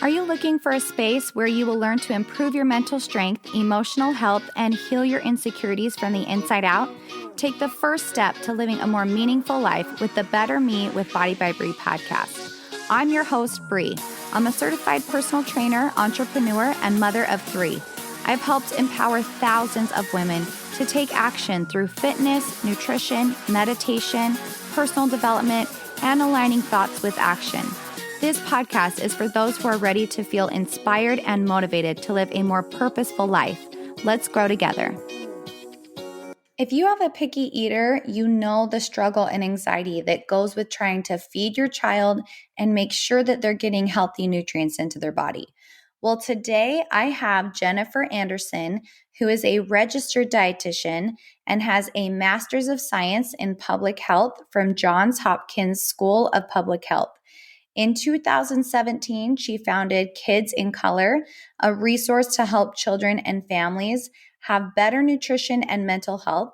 Are you looking for a space where you will learn to improve your mental strength, emotional health, and heal your insecurities from the inside out? Take the first step to living a more meaningful life with the Better Me with Body by Bree podcast. I'm your host, Bree. I'm a certified personal trainer, entrepreneur, and mother of 3. I've helped empower thousands of women to take action through fitness, nutrition, meditation, personal development, and aligning thoughts with action. This podcast is for those who are ready to feel inspired and motivated to live a more purposeful life. Let's grow together. If you have a picky eater, you know the struggle and anxiety that goes with trying to feed your child and make sure that they're getting healthy nutrients into their body. Well, today I have Jennifer Anderson, who is a registered dietitian and has a Master's of Science in Public Health from Johns Hopkins School of Public Health. In 2017, she founded Kids in Color, a resource to help children and families have better nutrition and mental health.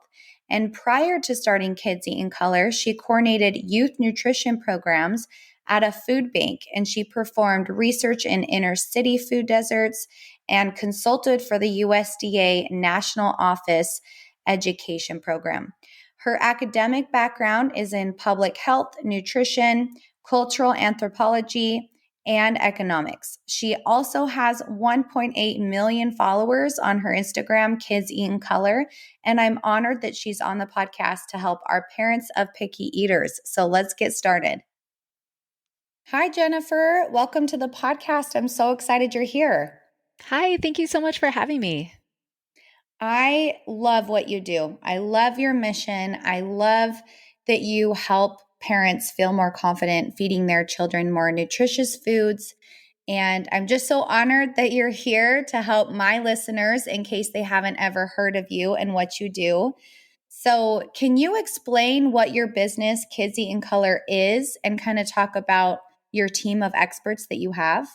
And prior to starting Kids in Color, she coordinated youth nutrition programs at a food bank, and she performed research in inner city food deserts and consulted for the USDA National Office Education Program. Her academic background is in public health, nutrition, cultural anthropology, and economics. She also has 1.8 million followers on her Instagram, Kids Eat in Color, and I'm honored that she's on the podcast to help our parents of picky eaters. So let's get started. Hi, Jennifer. Welcome to the podcast. I'm so excited you're here. Hi, thank you so much for having me. I love what you do. I love your mission. I love that you help parents feel more confident feeding their children more nutritious foods. And I'm just so honored that you're here to help my listeners in case they haven't ever heard of you and what you do. So, can you explain what your business, Kids Eat in Color, is and kind of talk about your team of experts that you have?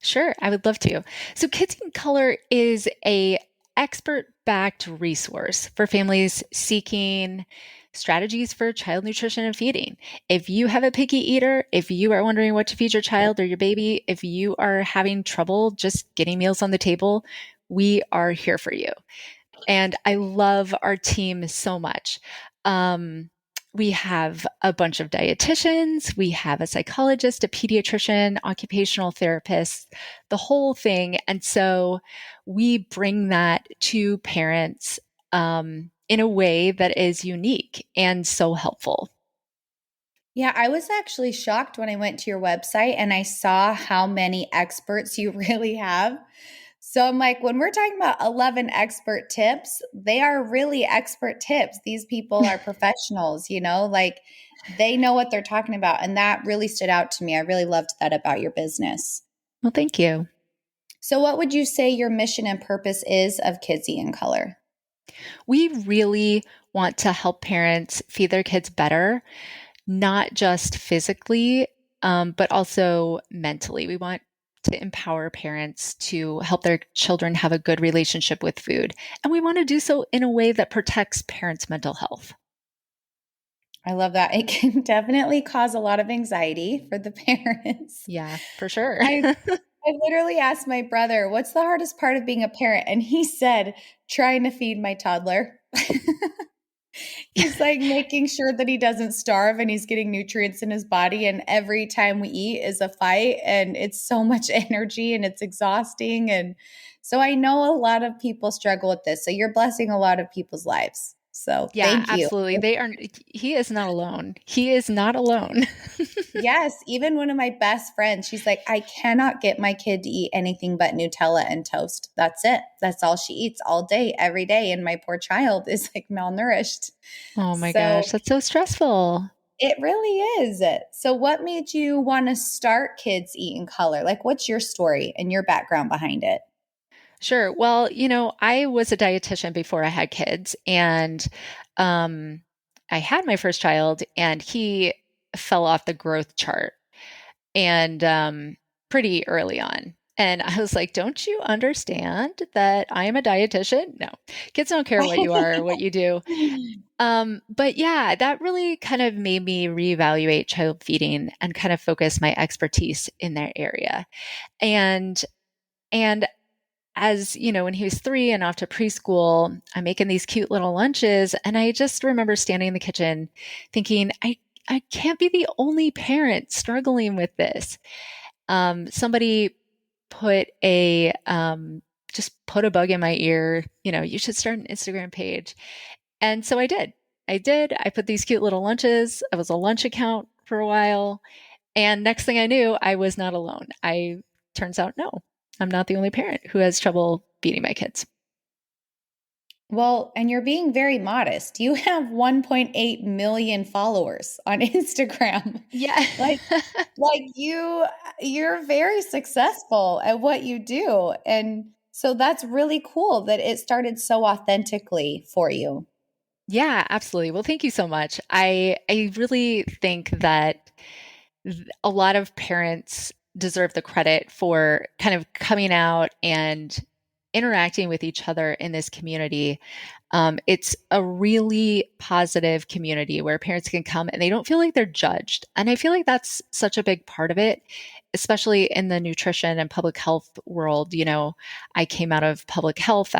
Sure, I would love to. So Kids in Color is a expert-backed resource for families seeking strategies for child nutrition and feeding. If you have a picky eater, if you are wondering what to feed your child or your baby, if you are having trouble just getting meals on the table, we are here for you. And I love our team so much. We have a bunch of dietitians, we have a psychologist, a pediatrician, occupational therapist, the whole thing. And so we bring that to parents in a way that is unique and so helpful. Yeah, I was actually shocked when I went to your website and I saw how many experts you really have. So I'm like, when we're talking about 11 expert tips, they are really expert tips. These people are professionals, like they know what they're talking about. And that really stood out to me. I really loved that about your business. Well, thank you. So what would you say your mission and purpose is of Kids Eat in Color? We really want to help parents feed their kids better, not just physically, but also mentally. We want to empower parents to help their children have a good relationship with food. And we want to do so in a way that protects parents' mental health. I love that. It can definitely cause a lot of anxiety for the parents. Yeah, for sure. I literally asked my brother, what's the hardest part of being a parent? And he said, trying to feed my toddler. He's like making sure that he doesn't starve and he's getting nutrients in his body. And every time we eat is a fight and it's so much energy and it's exhausting. And so I know a lot of people struggle with this. So you're blessing a lot of people's lives. So Yeah, thank you. absolutely. He is not alone. He is not alone. Yes. Even one of my best friends, she's like, I cannot get my kid to eat anything but Nutella and toast. That's it. That's all she eats all day, every day. And my poor child is like malnourished. Oh my gosh, that's so stressful. It really is. So what made you want to start Kids Eat in Color? Like, what's your story and your background behind it? Sure. Well, I was a dietitian before I had kids, and I had my first child, and he fell off the growth chart, and pretty early on. And I was like, don't you understand that I am a dietitian? No, kids don't care what you are or what you do. But yeah, that really kind of made me reevaluate child feeding and kind of focus my expertise in that area. And and as you know, when he was 3 and off to preschool, I'm making these cute little lunches, and I just remember standing in the kitchen thinking, I can't be the only parent struggling with this. Somebody put a just put a bug in my ear. You should start an Instagram page, and so I did. I put these cute little lunches. I was a lunch account for a while. And next thing I knew, I was not alone. Turns out, no, I'm not the only parent who has trouble feeding my kids. Well, and you're being very modest. You have 1.8 million followers on Instagram. Yeah. Like you're very successful at what you do. And so that's really cool that it started so authentically for you. Yeah, absolutely. Well, thank you so much. I really think that a lot of parents deserve the credit for kind of coming out and interacting with each other in this community. It's a really positive community where parents can come and they don't feel like they're judged. And I feel like that's such a big part of it, especially in the nutrition and public health world. I came out of public health.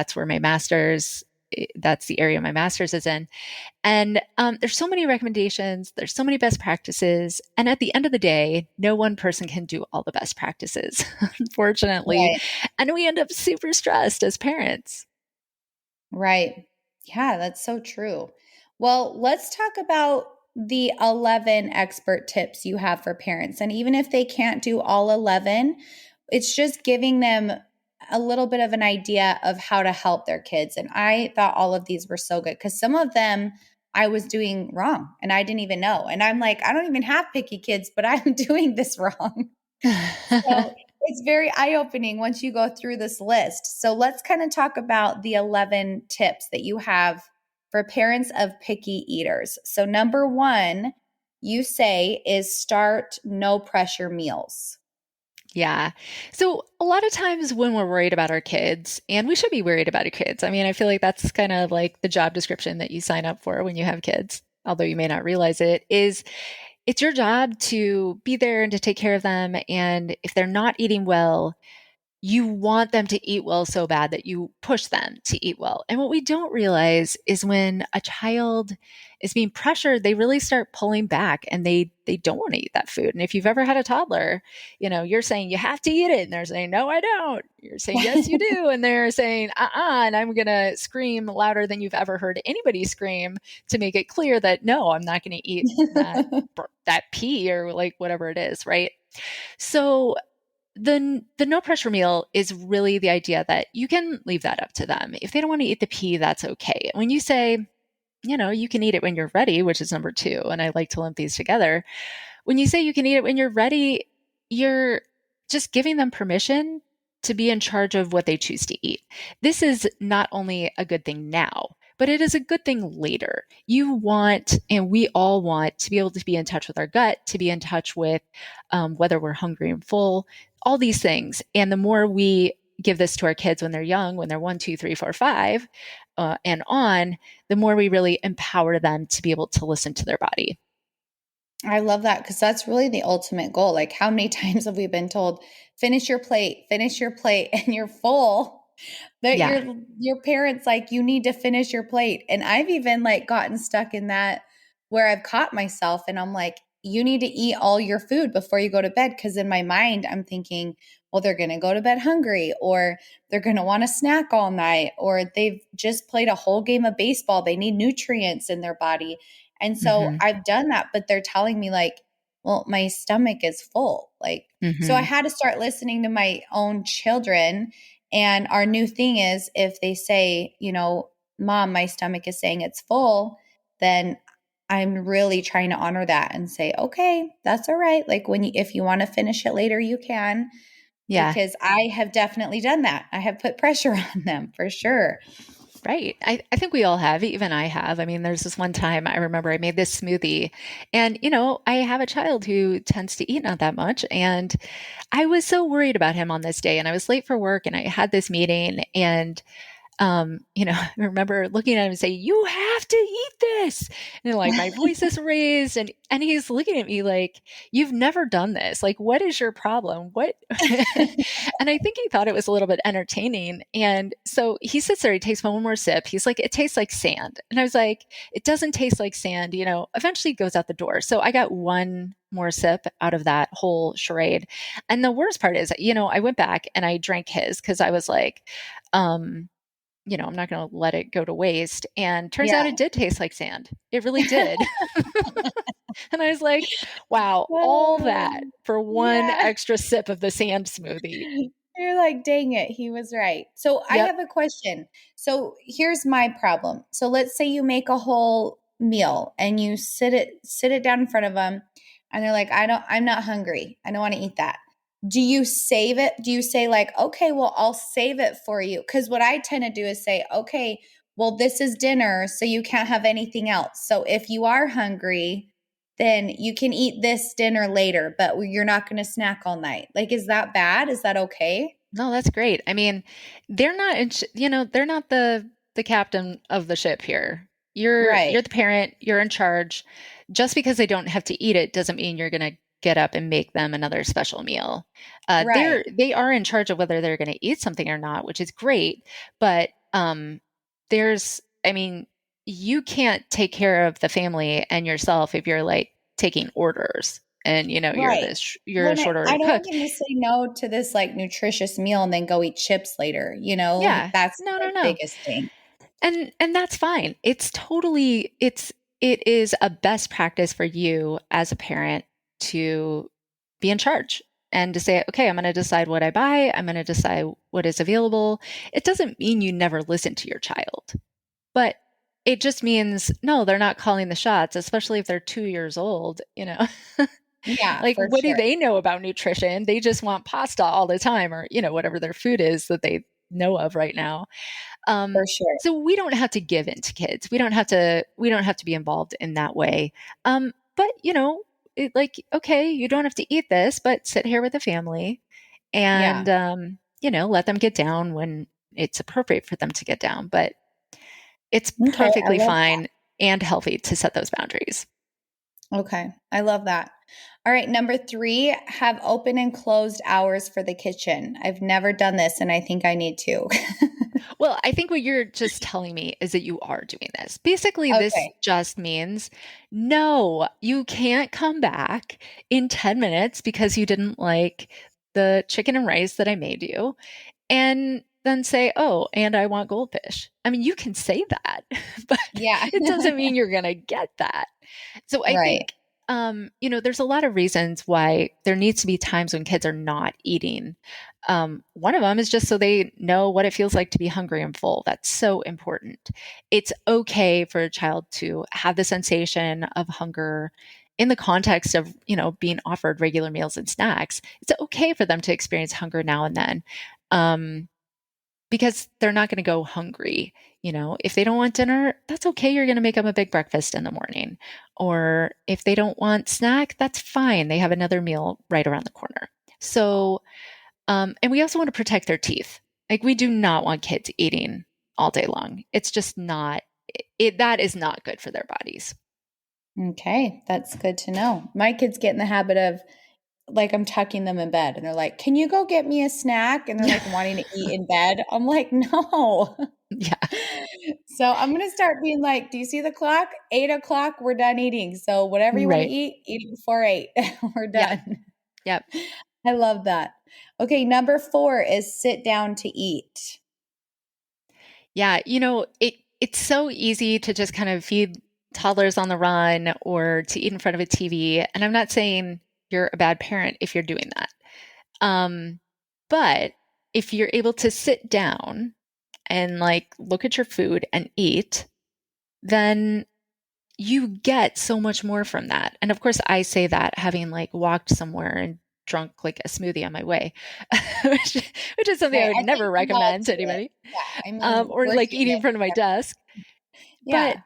That's the area my master's is in. And there's so many recommendations, there's so many best practices. And at the end of the day, no one person can do all the best practices, unfortunately. Right. And we end up super stressed as parents. Right. Yeah, that's so true. Well, let's talk about the 11 expert tips you have for parents. And even if they can't do all 11, it's just giving them a little bit of an idea of how to help their kids. And I thought all of these were so good because some of them I was doing wrong and I didn't even know. And I'm like, I don't even have picky kids, but I'm doing this wrong. So it's very eye opening once you go through this list. So let's kind of talk about the 11 tips that you have for parents of picky eaters. So, number one, you say is start no pressure meals. Yeah. So a lot of times when we're worried about our kids, and we should be worried about our kids. I mean, I feel like that's kind of like the job description that you sign up for when you have kids, although you may not realize it, is it's your job to be there and to take care of them. And if they're not eating well, you want them to eat well so bad that you push them to eat well. And what we don't realize is when a child is being pressured, they really start pulling back and they don't want to eat that food. And if you've ever had a toddler, you're saying you have to eat it and they're saying no, I don't. You're saying yes, you do, and they're saying and I'm going to scream louder than you've ever heard anybody scream to make it clear that no, I'm not going to eat that pea or like whatever it is, right? So the no pressure meal is really the idea that you can leave that up to them. If they don't want to eat the pea, that's okay. When you say, you can eat it when you're ready, which is number 2, and I like to lump these together. When you say you can eat it when you're ready, you're just giving them permission to be in charge of what they choose to eat. This is not only a good thing now, but it is a good thing later. You want, and we all want, to be able to be in touch with our gut, to be in touch with whether we're hungry and full, all these things. And the more we give this to our kids when they're young, when they're 1, 2, 3, 4, 5, and on, the more we really empower them to be able to listen to their body. I love that because that's really the ultimate goal. Like, how many times have we been told, finish your plate, and you're full? That Yeah. your parents like, you need to finish your plate. And I've even like gotten stuck in that where I've caught myself and I'm like, you need to eat all your food before you go to bed. Cause in my mind, I'm thinking, well, they're going to go to bed hungry, or they're going to want a snack all night, or they've just played a whole game of baseball. They need nutrients in their body. And so Mm-hmm. I've done that, but they're telling me like, well, my stomach is full. Like, so I Mm-hmm. had to start listening to my own children. And our new thing is if they say, Mom, my stomach is saying it's full, then I'm really trying to honor that and say, okay, that's all right. Like if you want to finish it later, you can, Yeah. because I have definitely done that. I have put pressure on them for sure. Right. I think we all have, even I have. I mean, there's this one time I remember I made this smoothie and, I have a child who tends to eat not that much. And I was so worried about him on this day and I was late for work and I had this meeting and I remember looking at him and saying, "You have to eat this." And like my voice is raised and he's looking at me like, "You've never done this. Like, what is your problem? What?" And I think he thought it was a little bit entertaining. And so he sits there, he takes one more sip. He's like, "It tastes like sand." And I was like, "It doesn't taste like sand, eventually it goes out the door." So I got one more sip out of that whole charade. And the worst part is, I went back and I drank his because I was like, I'm not going to let it go to waste. And turns out Yeah. it did taste like sand. It really did. And I was like, wow, all that Um, for one yeah. extra sip of the sand smoothie. You're like, dang it, he was right. So I Yep. have a question. So here's my problem. So let's say you make a whole meal and you sit it down in front of them and they're like, I'm not hungry. I don't want to eat that. Do you save it? Do you say like, okay, well, I'll save it for you? Because what I tend to do is say, okay, well, this is dinner, so you can't have anything else. So if you are hungry, then you can eat this dinner later, but you're not going to snack all night. Like, is that bad? Is that okay? No, that's great. I mean, they're not, they're not the captain of the ship here. You're Right. the parent. You're in charge. Just because they don't have to eat it doesn't mean you're going to get up and make them another special meal. Right. They are in charge of whether they're going to eat something or not, which is great. But I mean, you can't take care of the family and yourself if you're like taking orders and Right. you're a When short I order don't want cook. them to say no to this like nutritious meal and then go eat chips later, Yeah. That's No, no, the no. biggest thing. And that's fine. It is a best practice for you as a parent to be in charge and to say, okay, I'm going to decide what I buy. I'm going to decide what is available. It doesn't mean you never listen to your child, but it just means no, they're not calling the shots, especially if they're 2 years old. Yeah, Like, for what do sure. they know about nutrition? They just want pasta all the time or, whatever their food is that they know of right now. For Um, sure. so we don't have to give in to kids. We don't have to be involved in that way. But like, okay, you don't have to eat this, but sit here with the family Yeah. and let them get down when it's appropriate for them to get down. But it's Okay. I perfectly love fine and healthy to set those boundaries. that. Okay. I love that. All right. Number 3, have open and closed hours for the kitchen. I've never done this and I think I need to. Well, I think what you're just telling me is that you are doing this. Basically, this Okay. just means no, you can't come back in 10 minutes because you didn't like the chicken and rice that I made you and then say, "Oh, and I want goldfish." I mean, you can say that, but Yeah. it doesn't mean you're going to get that. So I Right. think, there's a lot of reasons why there needs to be times when kids are not eating. One of them is just so they know what it feels like to be hungry and full. That's so important. It's okay for a child to have the sensation of hunger in the context of, being offered regular meals and snacks. It's okay for them to experience hunger now and then. Um, because they're not going to go hungry. If they don't want dinner, that's okay. You're going to make them a big breakfast in the morning. Or if they don't want snack, that's fine. They have another meal right around the corner. So, and we also want to protect their teeth. Like we do not want kids eating all day long. It's just not, that is not good for their bodies. Okay. That's good to know. My kids get in the habit of like I'm tucking them in bed and they're like, "Can you go get me a snack?" And they're like wanting to eat in bed. I'm like, "No." Yeah, So I'm gonna start being like, "Do you see the clock? 8 o'clock, we're done eating. So whatever you want to right. eat it before 8. We're Yep. done." Yep. I love that. Okay, number 4 is sit down to eat. Yeah, it's so easy to just kind of feed toddlers on the run or to eat in front of a TV. And I'm not saying you're a bad parent if you're doing that. Um, but if you're able to sit down and like look at your food and eat, then you get so much more from that. And of course, I say that having like walked somewhere and drunk like a smoothie on my way, which is something I Right. would I think never we all recommend to do it. anybody. Yeah. I mean, Or we're like eating in human. front of my desk. But Yeah.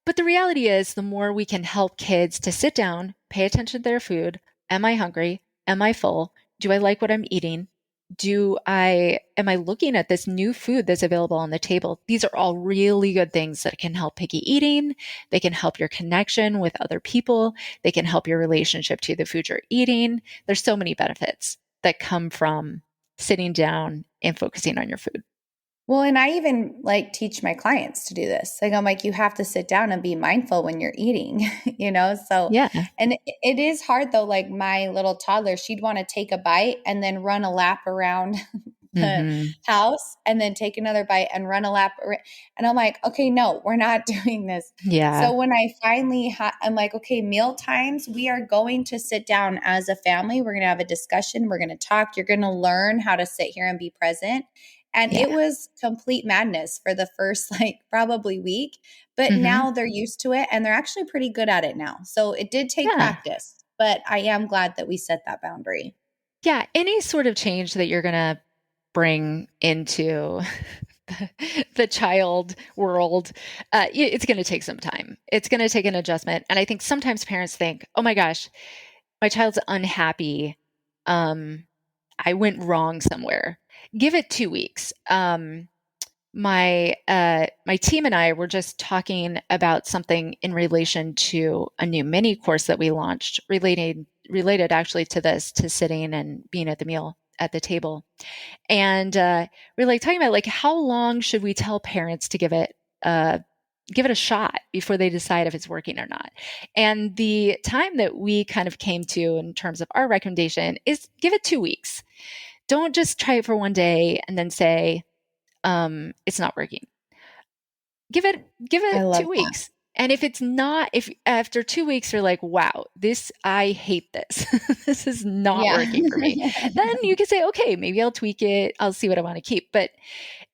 but the reality is the more we can help kids to sit down, pay attention to their food. Am I hungry? Am I full? Do I like what I'm eating? Am I looking at this new food that's available on the table? These are all really good things that can help picky eating. They can help your connection with other people. They can help your relationship to the food you're eating. There's so many benefits that come from sitting down and focusing on your food. Well, and I even like teach my clients to do this. Like I'm like, you have to sit down and be mindful when you're eating, you know? So, Yeah. and it is hard though. Like my little toddler, she'd want to take a bite and then run a lap around the Hmm. house and then take another bite and run a lap. And I'm like, okay, no, we're not doing this. Yeah. So when I finally, I'm like, okay, meal times, we are going to sit down as a family. We're going to have a discussion. We're going to talk. You're going to learn how to sit here and be present. And Yeah. it was complete madness for the first, like, probably week, but Hmm. now they're used to it and they're actually pretty good at it now. So it did take Yeah. practice, but I am glad that we set that boundary. Yeah. Any sort of change that you're going to bring into the child world, it's going to take some time. It's going to take an adjustment. And I think sometimes parents think, oh my gosh, my child's unhappy. Um, I went wrong somewhere. Give it 2 weeks. My team and I were just talking about something in relation to a new mini course that we launched, related actually to this, to sitting and being at the meal at the table. And we're like talking about like how long should we tell parents to uh, give it a shot before they decide if it's working or not. And the time that we kind of came to in terms of our recommendation is give it 2 weeks. Don't just try it for one day and then say it's not working. Give I it love two that. weeks. And if it's not, if after 2 weeks you're like, wow, I hate this. This is not Yeah. working for me, then you can say, okay, maybe I'll tweak it. I'll see what I want to keep. But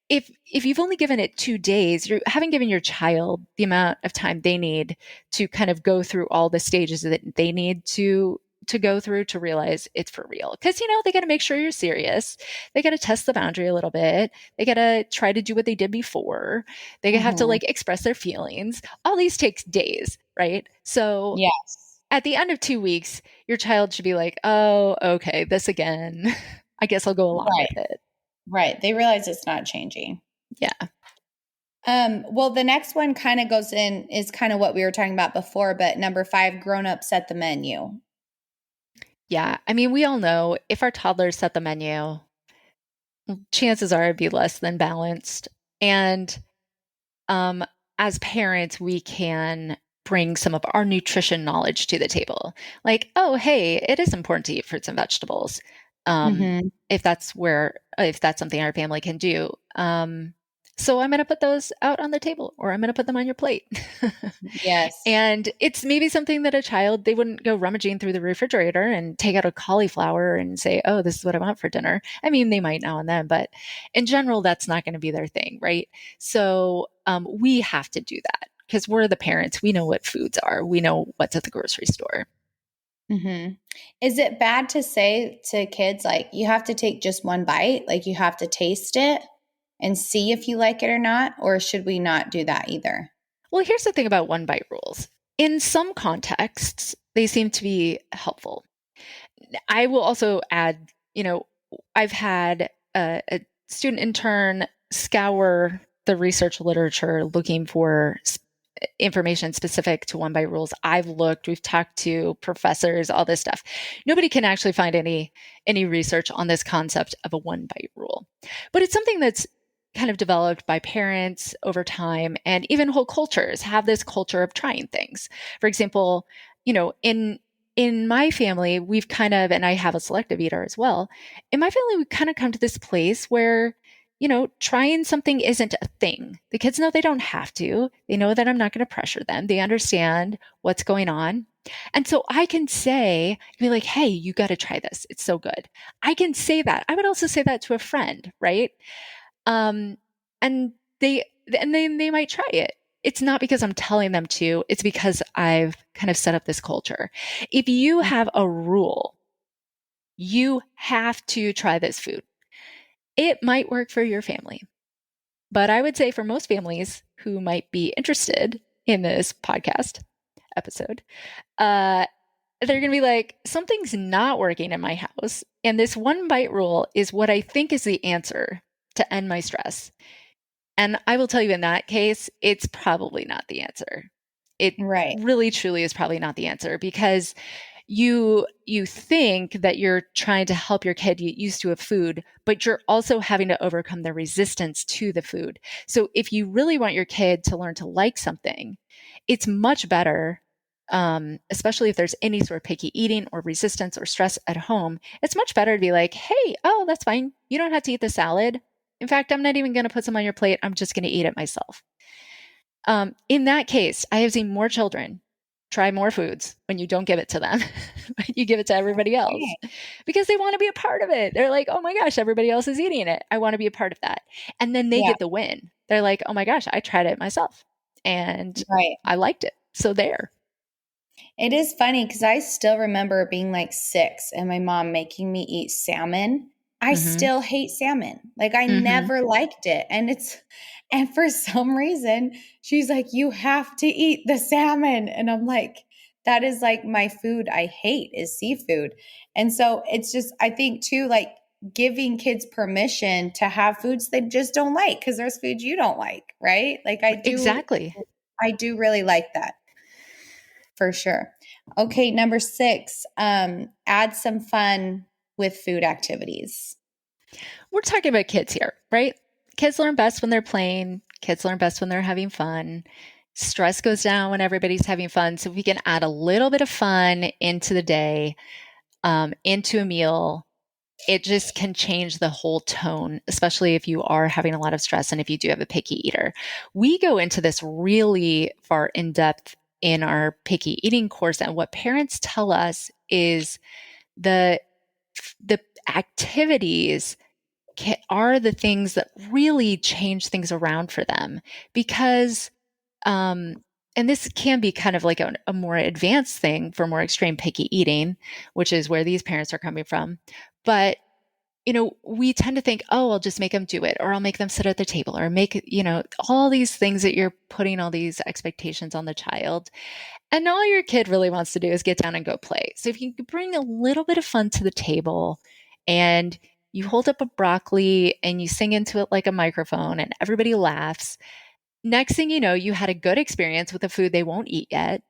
if you've only given it 2 days, you haven't given your child the amount of time they need to kind of go through all the stages that they need to go through to realize it's for real. Because they got to make sure you're serious. They got to test the boundary a little bit. They got to try to do what they did before. They have to Mhm. like express their feelings. All these takes days, right? So Yes. at the end of 2 weeks, your child should be like, oh, okay, this again. I guess I'll go along with Right. it. Right. They realize it's not changing. Yeah. Well, the next one kind of goes in is kind of what we were talking about before, but number 5, grown up set the menu. Yeah. I mean, we all know if our toddlers set the menu, chances are it'd be less than balanced. And um, as parents, we can bring some of our nutrition knowledge to the table. Like, oh, hey, it is important to eat fruits and vegetables. Hmm. If that's something our family can do. So I'm going to put those out on the table, or I'm going to put them on your plate. Yes. And it's maybe something that they wouldn't go rummaging through the refrigerator and take out a cauliflower and say, oh, this is what I want for dinner. I mean, they might now and then, but in general, that's not going to be their thing, right? So we have to do that because we're the parents. We know what foods are, we know what's at the grocery store. Hmm. Is it bad to say to kids, like, you have to take just one bite? Like, you have to taste it and see if you like it or not? Or should we not do that either? Well, here's the thing about one bite rules. In some contexts, they seem to be helpful. I will also add, I've had a student intern scour the research literature looking for information specific to one bite rules. I've looked, we've talked to professors, all this stuff. Nobody can actually find any research on this concept of a one bite rule. But it's something that's kind of developed by parents over time, and even whole cultures have this culture of trying things. For example, in my family, we've kind of, and I have a selective eater as well. In my family, we've kind of come to this place where trying something isn't a thing. The kids know they don't have to. They know that I'm not going to pressure them. They understand what's going on. And so I can be like, hey, you got to try this. It's so good. I can say that. I would also say that to a friend, right? Um, and they, and then they might try it. It's not because I'm telling them to, it's because I've kind of set up this culture. If you have a rule, you have to try this food. It might work for your family. But I would say for most families who might be interested in this podcast episode, uh, they're going to be like, something's not working in my house. And this one bite rule is what I think is the answer to end my stress. And I will tell you in that case, it's probably not the answer. It Right. really truly is probably not the answer because you think that you're trying to help your kid get used to a food, but you're also having to overcome the resistance to the food. So if you really want your kid to learn to like something, it's much better, especially if there's any sort of picky eating or resistance or stress at home, it's much better to be like, hey, oh, that's fine. You don't have to eat the salad. In fact, I'm not even going to put some on your plate. I'm just going to eat it myself. In that case, I have seen more children try more foods when you don't give it to them, but you give it to everybody else because they want to be a part of it. They're like, oh my gosh, everybody else is eating it. I want to be a part of that. And then they Yeah. get the win. They're like, oh my gosh, I tried it myself and Right. I liked it. So there. It is funny because I still remember being like 6 and my mom making me eat salmon. I Mm-hmm. still hate salmon. Like I Mm-hmm. never liked it. And for some reason, she's like, you have to eat the salmon. And I'm like, that is like my food I hate is seafood. And so it's just, I think too, like giving kids permission to have foods they just don't like because there's foods you don't like, right? Like Exactly. I do really like that. For sure. Okay, number 6, add some fun with food activities. We're talking about kids here, right? Kids learn best when they're playing. Kids learn best when they're having fun. Stress goes down when everybody's having fun. So if we can add a little bit of fun into the day, into a meal, it just can change the whole tone, especially if you are having a lot of stress and if you do have a picky eater. We go into this really far in depth in our picky eating course. And what parents tell us is the the activities are the things that really change things around for them because um and this can be kind of like a more advanced thing for more extreme picky eating, which is where these parents are coming from. But we tend to think, oh, I'll just make them do it, or I'll make them sit at the table, or make, all these things that you're putting all these expectations on the child. And all your kid really wants to do is get down and go play. So if you can bring a little bit of fun to the table and you hold up a broccoli and you sing into it like a microphone and everybody laughs, next thing you know, you had a good experience with the food they won't eat yet.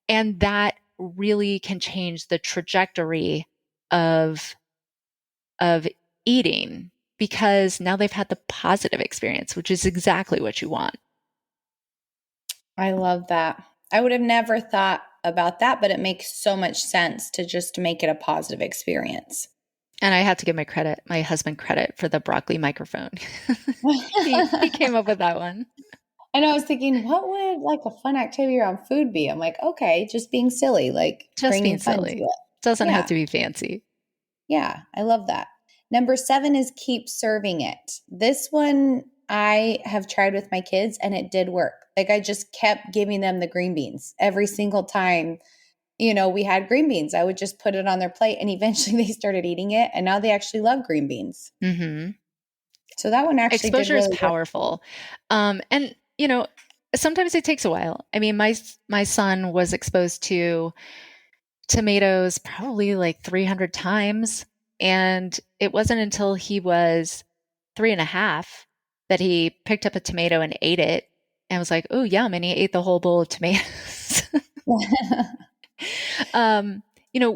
And that really can change the trajectory of of eating because now they've had the positive experience, which is exactly what you want. I love that. I would have never thought about that, but it makes so much sense to just make it a positive experience. And I have to give my husband credit for the broccoli microphone. He came up with that one. And I was thinking, what would like a fun activity around food be? I'm like, okay, just being silly, like Just being bringing fun to silly. it. Doesn't have Yeah. to be fancy. Yeah, I love that. Number 7 is keep serving it. This one I have tried with my kids and it did work. Like I just kept giving them the green beans every single time, we had green beans. I would just put it on their plate and eventually they started eating it and now they actually love green beans. Hmm. So that one actually did Exposure is really work. powerful. And sometimes it takes a while. I mean, my son was exposed to tomatoes probably like 300 times. And it wasn't until he was 3.5 that he picked up a tomato and ate it and was like, oh, yum. And he ate the whole bowl of tomatoes.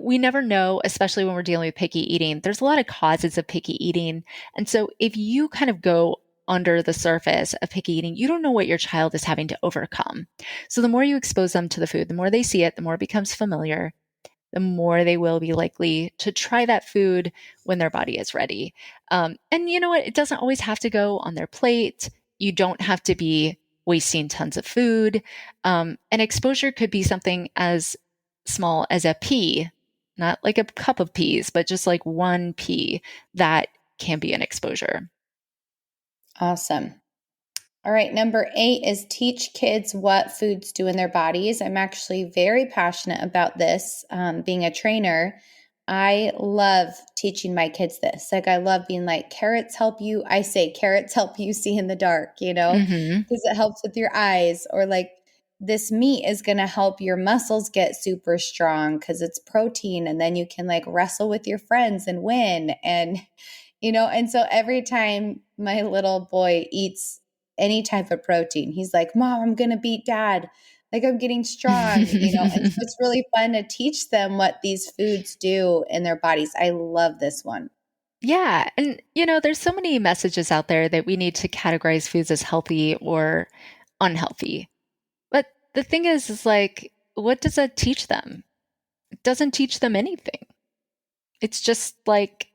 We never know, especially when we're dealing with picky eating. There's a lot of causes of picky eating. And so if you kind of go under the surface of picky eating, you don't know what your child is having to overcome. So the more you expose them to the food, the more they see it, the more it becomes familiar, the more they will be likely to try that food when their body is ready. And you know what? It doesn't always have to go on their plate. You don't have to be wasting tons of food. And exposure could be something as small as a pea, not like a cup of peas, but just like one pea that can be an exposure. Awesome. All right, number 8 is teach kids what foods do in their bodies. I'm actually very passionate about this. Being a trainer, I love teaching my kids this. Like, I love being like, carrots help you. I say, carrots help you see in the dark, Hmm. because it helps with your eyes. Or like, this meat is going to help your muscles get super strong because it's protein. And then you can like wrestle with your friends and win. And, and so every time my little boy eats any type of protein, he's like, Mom, I'm going to beat dad. Like I'm getting strong, and so it's really fun to teach them what these foods do in their bodies. I love this one. Yeah. And, there's so many messages out there that we need to categorize foods as healthy or unhealthy. But the thing is like, what does that teach them? It doesn't teach them anything. It's just like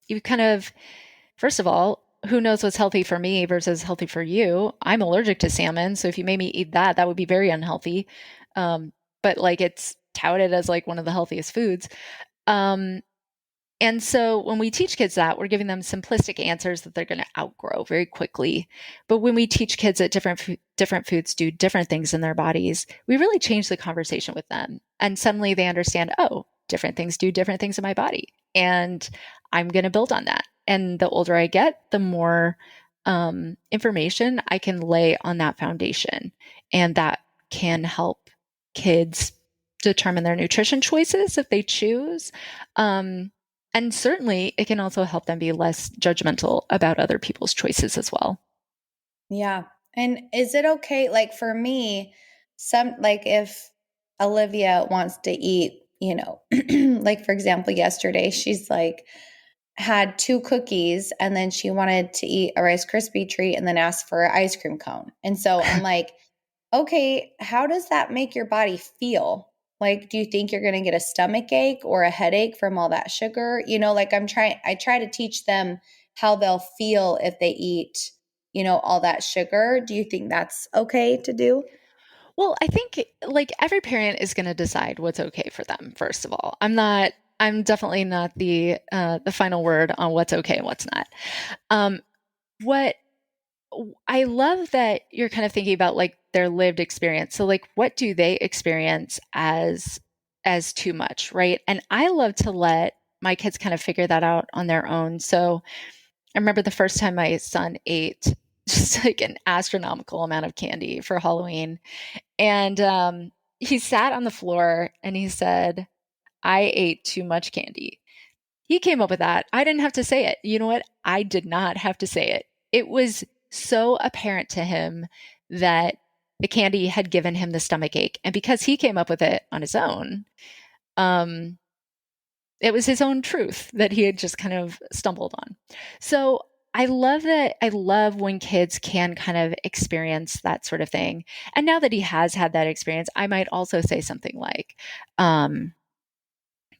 you kind of, first of all, who knows what's healthy for me versus healthy for you? I'm allergic to salmon. So if you made me eat that, that would be very unhealthy. But like it's touted as like one of the healthiest foods. Um, And so when we teach kids that, we're giving them simplistic answers that they're going to outgrow very quickly. But when we teach kids that different foods do different things in their bodies, we really change the conversation with them. And suddenly they understand, oh, different things do different things in my body. And I'm going to build on that. And the older I get, the more information I can lay on that foundation. And that can help kids determine their nutrition choices if they choose. And certainly it can also help them be less judgmental about other people's choices as well. Yeah. And is it okay? Like for me, if Olivia wants to eat, like for example, yesterday, she's like, had two cookies and then she wanted to eat a Rice Krispie treat and then asked for an ice cream cone. And so I'm like, okay, how does that make your body feel? Like, do you think you're going to get a stomach ache or a headache from all that sugar? Like I try to teach them how they'll feel if they eat, all that sugar. Do you think that's okay to do? Well, I think like every parent is going to decide what's okay for them, first of all. I'm definitely not the final word on what's okay and what's not. What I love that you're kind of thinking about like their lived experience. So like what do they experience as too much, right? And I love to let my kids kind of figure that out on their own. So I remember the first time my son ate just like an astronomical amount of candy for Halloween. And he sat on the floor and he said, I ate too much candy. He came up with that. I didn't have to say it. You know what? I did not have to say it. It was so apparent to him that the candy had given him the stomach ache. And because he came up with it on his own, um, it was his own truth that he had just kind of stumbled on. So I love that. I love when kids can kind of experience that sort of thing. And now that he has had that experience, I might also say something like,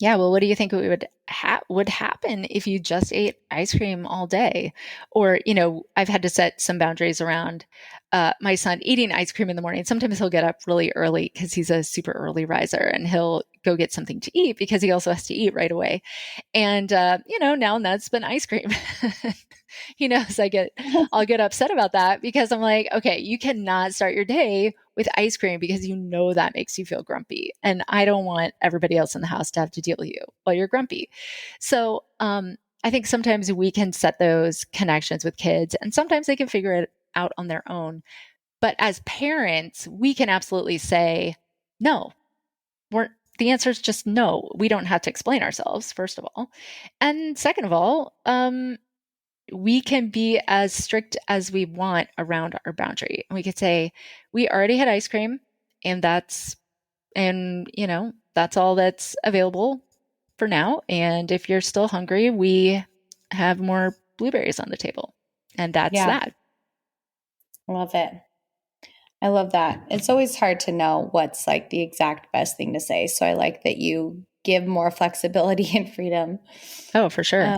yeah, well, what do you think would happen if you just ate ice cream all day? Or, I've had to set some boundaries around my son eating ice cream in the morning. Sometimes he'll get up really early because he's a super early riser and he'll go get something to eat because he also has to eat right away. And now and that's been ice cream. So I'll get upset about that because I'm like, okay, you cannot start your day with ice cream because that makes you feel grumpy. And I don't want everybody else in the house to have to deal with you while you're grumpy. So I think sometimes we can set those connections with kids and sometimes they can figure it out on their own. But as parents, we can absolutely say, no, the answer is just no. We don't have to explain ourselves, first of all. And second of all, we can be as strict as we want around our boundary. And we could say, we already had ice cream and that's all that's available for now. And if you're still hungry, we have more blueberries on the table. And that's Yeah, that. love it. I love that. It's always hard to know what's like the exact best thing to say. So I like that you give more flexibility and freedom. Oh, for sure.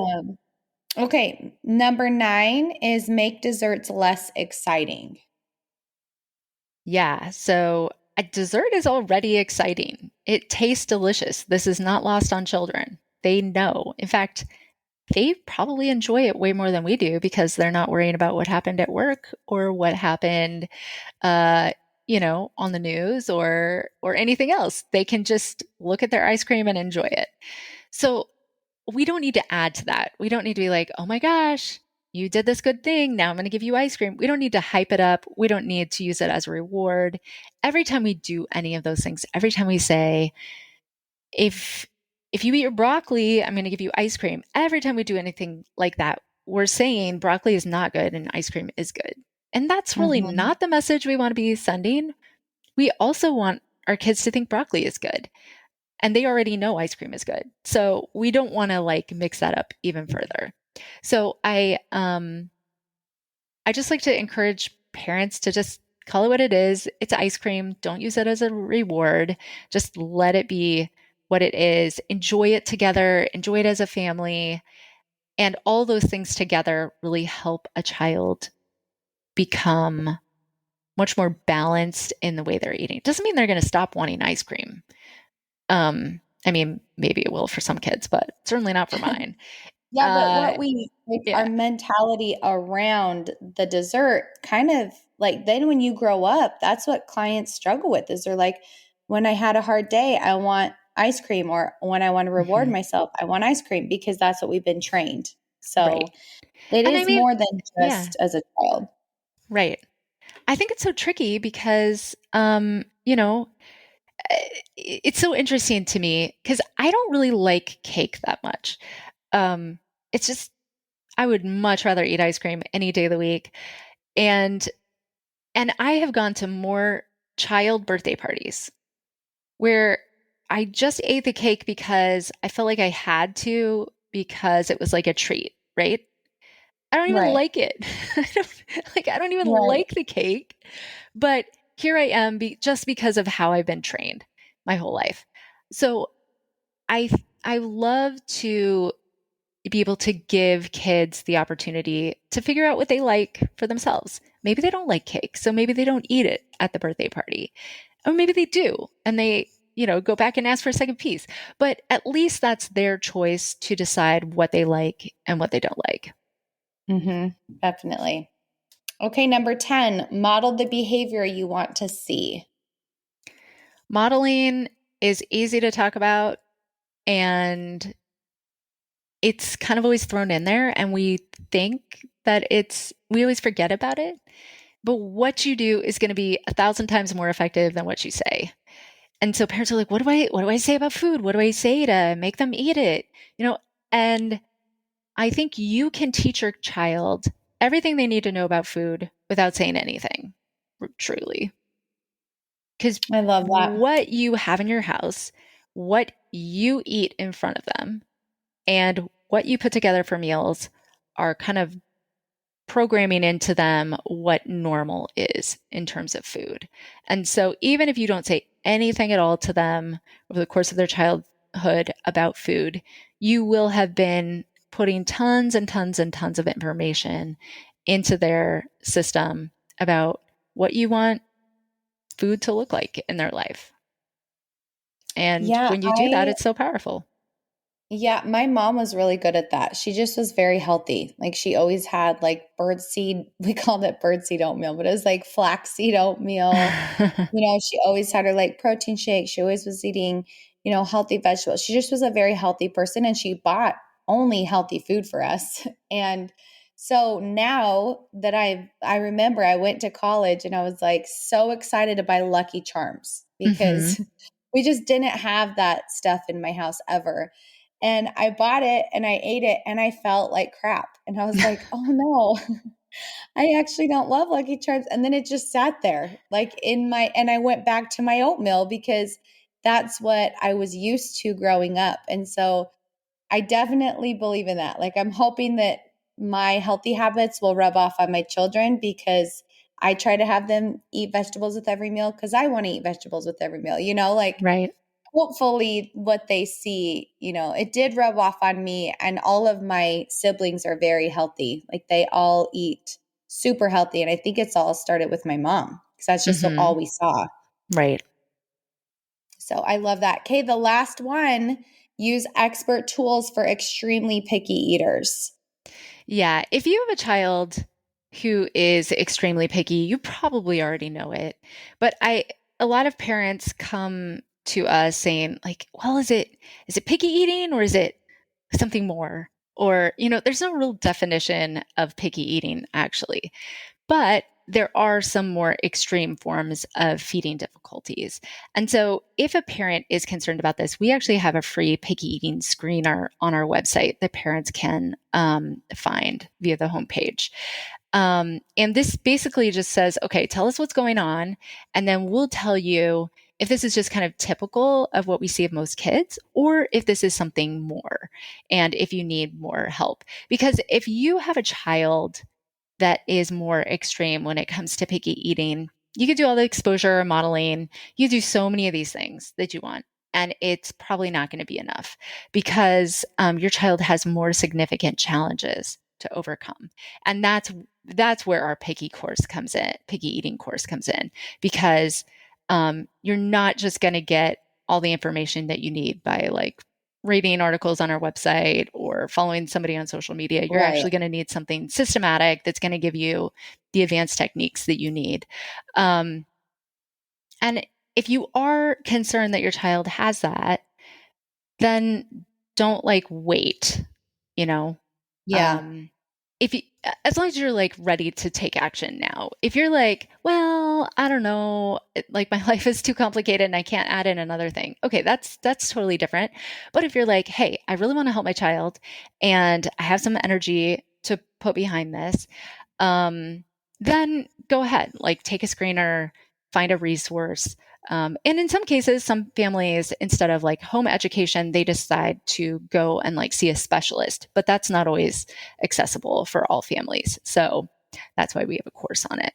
Okay. Number 9 is make desserts less exciting. Yeah. So a dessert is already exciting. It tastes delicious. This is not lost on children. They know. In fact, they probably enjoy it way more than we do because they're not worrying about what happened at work or what happened, on the news or anything else. They can just look at their ice cream and enjoy it. So we don't need to add to that. We don't need to be like, oh my gosh, you did this good thing. Now I'm going to give you ice cream. We don't need to hype it up. We don't need to use it as a reward. Every time we do any of those things, every time we say, if if you eat your broccoli, I'm going to give you ice cream. Every time we do anything like that, we're saying broccoli is not good and ice cream is good. And that's really Hmm. not the message we want to be sending. We also want our kids to think broccoli is good. And they already know ice cream is good. So we don't want to like mix that up even further. So I just like to encourage parents to just call it what it is. It's ice cream. Don't use it as a reward. Just let it be what it is. Enjoy it together. Enjoy it as a family. And all those things together really help a child become much more balanced in the way they're eating. Doesn't mean they're going to stop wanting ice cream. I mean, maybe it will for some kids, but certainly not for mine. Yeah, but Uh, what we like our yeah. mentality around the dessert kind of like then when you grow up, that's what clients struggle with is they're like, when I had a hard day, I want ice cream, or when I want to reward Mhm. myself, I want ice cream because that's what we've been trained. Right. So it And I is mean, more than yeah, just as a child. right. I think it's so tricky because, it's so interesting to me because I don't really like cake that much. Um, it's just, I would much rather eat ice cream any day of the week. And, and I have gone to more child birthday parties where I just ate the cake because I felt like I had to because it was like a treat, right? I don't even Right. like it. I don't even Right. like the cake. But here I am just because of how I've been trained my whole life. So I I love to be able to give kids the opportunity to figure out what they like for themselves. Maybe they don't like cake, so maybe they don't eat it at the birthday party. Or maybe they do and they, go back and ask for a second piece. But at least that's their choice to decide what they like and what they don't like. Hmm. Definitely. Okay, number 10, model the behavior you want to see. Modeling is easy to talk about and it's kind of always thrown in there and we think that we always forget about it. But what you do is going to be 1,000 times more effective than what you say. And so parents are like, what do I say about food? What do I say to make them eat it? And I think you can teach your child everything they need to know about food without saying anything, truly. Because I love that. what you have in your house, what you eat in front of them, and what you put together for meals are kind of programming into them what normal is in terms of food. And so even if you don't say anything at all to them over the course of their childhood about food, you will have been putting tons and tons and tons of information into their system about what you want food to look like in their life. And Yeah, when you do that, I it's so powerful. Yeah, my mom was really good at that. She just was very healthy. Like she always had like birdseed, we called it birdseed oatmeal, but it was like flaxseed oatmeal. She always had her like protein shake. She always was eating, healthy vegetables. She just was a very healthy person and she bought only healthy food for us. And so now that I remember I went to college and I was like so excited to buy Lucky Charms Hmm. because we just didn't have that stuff in my house ever. And I bought it and I ate it and I felt like crap. And I was like, oh no, I actually don't love Lucky Charms. And then it just sat there and I went back to my oatmeal because that's what I was used to growing up. And so I definitely believe in that. Like I'm hoping that my healthy habits will rub off on my children because I try to have them eat vegetables with every meal because I want to eat vegetables with every meal, like Right. hopefully what they see, it did rub off on me. And all of my siblings are very healthy. Like they all eat super healthy. And I think it's all started with my mom because that's just Hmm. all we saw. Right. So I love that. Okay, the last one, use expert tools for extremely picky eaters. Yeah, if you have a child who is extremely picky, you probably already know it. But a lot of parents come to us saying like, "Well, is it picky eating or is it something more?" Or, there's no real definition of picky eating, actually. But there are some more extreme forms of feeding difficulties. And so, if a parent is concerned about this, we actually have a free picky eating screener on our website that parents can find via the homepage. And this basically just says, okay, tell us what's going on, and then we'll tell you if this is just kind of typical of what we see of most kids, or if this is something more, and if you need more help. Because if you have a child that is more extreme when it comes to picky eating, you could do all the exposure modeling. You do so many of these things that you want, and it's probably not going to be enough because your child has more significant challenges to overcome. And that's where our picky eating course comes in, because you're not just going to get all the information that you need by like reading articles on our website or following somebody on social media. You're actually going to need something systematic that's going to give you the advanced techniques that you need. And if you are concerned that your child has that, then don't wait, you know? Yeah. If you, as long as you're ready to take action now. If you're well, I don't know, my life is too complicated and I can't add in another thing. Okay, that's totally different. But if you're hey, I really want to help my child and I have some energy to put behind this, then go ahead, take a screener, find a resource. And in some cases, some families, instead of home education, they decide to go and see a specialist, but that's not always accessible for all families. So that's why we have a course on it.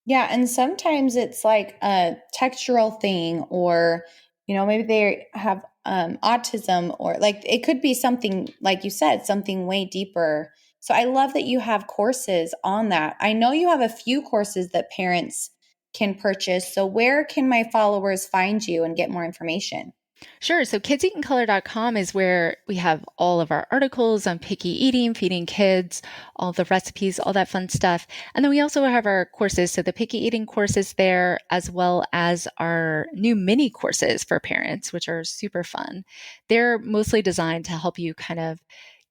Yeah. And sometimes it's a textural thing, or, maybe they have autism, or it could be something, like you said, something way deeper. So I love that you have courses on that. I know you have a few courses that parents can purchase. So where can my followers find you and get more information? Sure. So kidseatincolor.com is where we have all of our articles on picky eating, feeding kids, all the recipes, all that fun stuff. And then we also have our courses. So the picky eating course is there, as well as our new mini courses for parents, which are super fun. They're mostly designed to help you kind of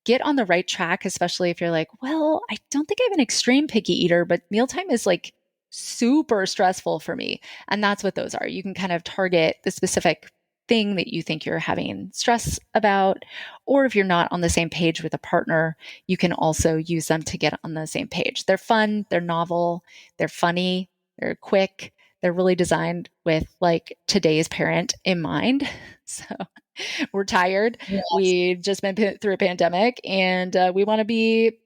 get on the right track, especially if you're well, I don't think I'm an extreme picky eater, but mealtime is super stressful for me. And that's what those are. You can kind of target the specific thing that you think you're having stress about. Or if you're not on the same page with a partner, you can also use them to get on the same page. They're fun, they're novel, they're funny, they're quick. They're really designed with today's parent in mind. So we're tired. Yes. We've just been through a pandemic and we want to be,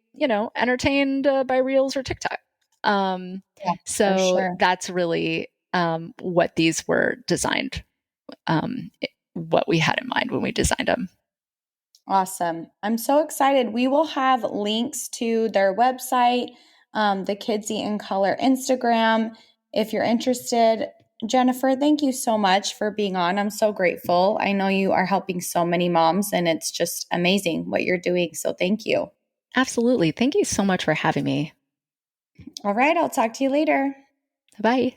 entertained by Reels or TikTok. Yeah, so sure. that's really what these were designed, what we had in mind when we designed them. Awesome. I'm so excited. We will have links to their website, the Kids Eat in Color Instagram, if you're interested. Jennifer, thank you so much for being on. I'm so grateful. I know you are helping so many moms, and it's just amazing what you're doing. So thank you. Absolutely. Thank you so much for having me. All right. I'll talk to you later. Bye.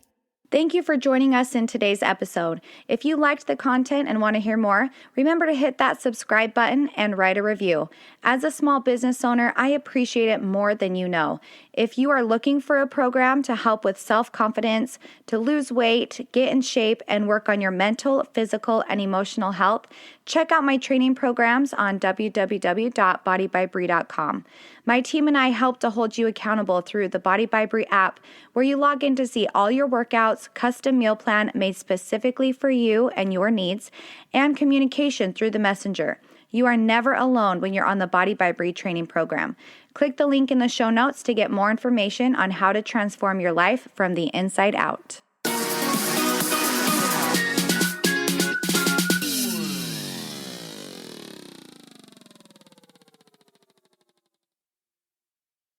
Thank you for joining us in today's episode. If you liked the content and want to hear more, remember to hit that subscribe button and write a review. As a small business owner, I appreciate it more than you know. If you are looking for a program to help with self-confidence, to lose weight, get in shape, and work on your mental, physical, and emotional health, check out my training programs on www.bodybybree.com. My team and I help to hold you accountable through the Body by Bree app, where you log in to see all your workouts, custom meal plan made specifically for you and your needs, and communication through the messenger. You are never alone when you're on the Body by Bree training program. Click the link in the show notes to get more information on how to transform your life from the inside out.